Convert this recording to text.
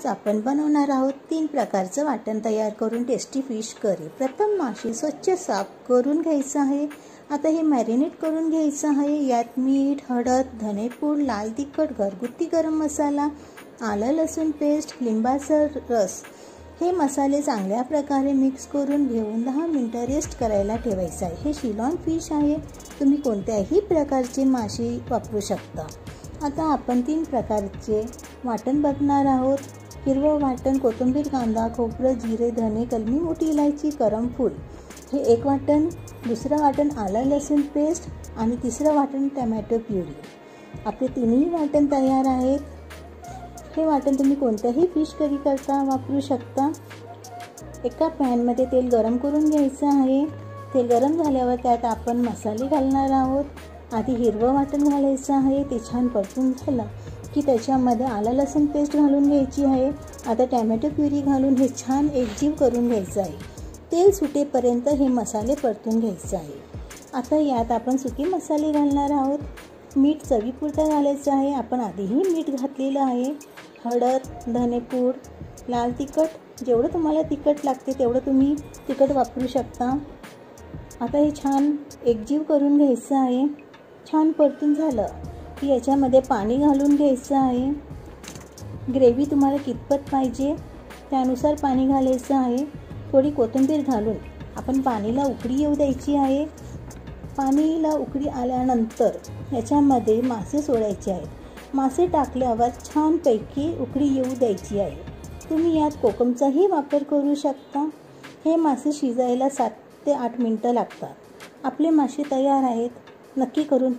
आज आपण बनवणार आहोत 3 प्रकारचं वाटण तयार करून टेस्टी फिश करी। प्रथम मासे स्वच्छ साफ करून घ्यायचं आहे। आता हे मॅरिनेट करून घ्यायचं आहे। यात मीठ, हळद, धनेपूड, लाल तिखट, घरगुती गरम मसाला, आलं लसूण पेस्ट, लिंबाचा रस हे मसाले चांगल्या प्रकारे मिक्स करून घेऊन 10 मिनिटं रेस्ट करायला ठेवायचं आहे। हे शिलॉन फिश आहे, तुम्ही कोणत्याही प्रकारचे मासे वापरू शकता। आता आपण 3 प्रकारचे वाटण बघणार आहोत। हिरवं वाटण कोथिंबीर, कांदा, खोबरं, जिरे, धने, कलमी, मोठी इलायची, करमफूल हे एक वाटण। दुसरं वाटण आलं लसूण पेस्ट आणि तिसरं वाटण टोमॅटो प्युरी। आपले तिन्ही वाटण तयार आहेत। हे वाटण तुम्ही कोणत्याही फिश करी करता वापरू शकता। एका पॅनमध्ये तेल गरम करून घ्यायचं आहे। तेल गरम झाल्यावर त्यात आपण मसाले घालणार आहोत। आधी हिरवं वाटण घालायचं आहे, ते छान परतून झालं की त्याच्यामध्ये आलं लसूण पेस्ट घालून घ्यायची आहे। आता टोमॅटो प्युरी घालून हे छान एकजीव करून घ्यायचं आहे। तेल सुटेपर्यंत हे मसाले परतून घ्यायचे आहे। आता यात आपण सुके मसाले घालणार आहोत। मीठ चवीपुरतं घालायचं आहे, आपण आधीही मीठ घातलेलं आहे। हळद, धनेपूड, लाल तिखट, जेवढं तुम्हाला तिखट लागते तेवढं तुम्ही तिखट वापरू शकता। आता हे छान एकजीव करून घ्यायचं आहे। छान परतून झालं की याच्यामध्ये पाणी घालून घ्यायचं आहे। ग्रेव्ही तुम्हाला कितपत पाहिजे त्यानुसार पाणी घालायचं आहे। थोडी कोथिंबीर घालून आपण पाणीला उकळी येऊ द्यायची आहे। पाणीला उकळी आल्यानंतर याच्यामध्ये मासे सोडायचे आहेत। मासे टाकल्यावर छानपैकी उकळी येऊ द्यायची आहे। तुम्ही यात कोकमचाही वापर करू शकता। हे मासे शिजायला 7 ते 8 मिनिटं लागतात। आपले मासे तयार आहेत, नक्की करून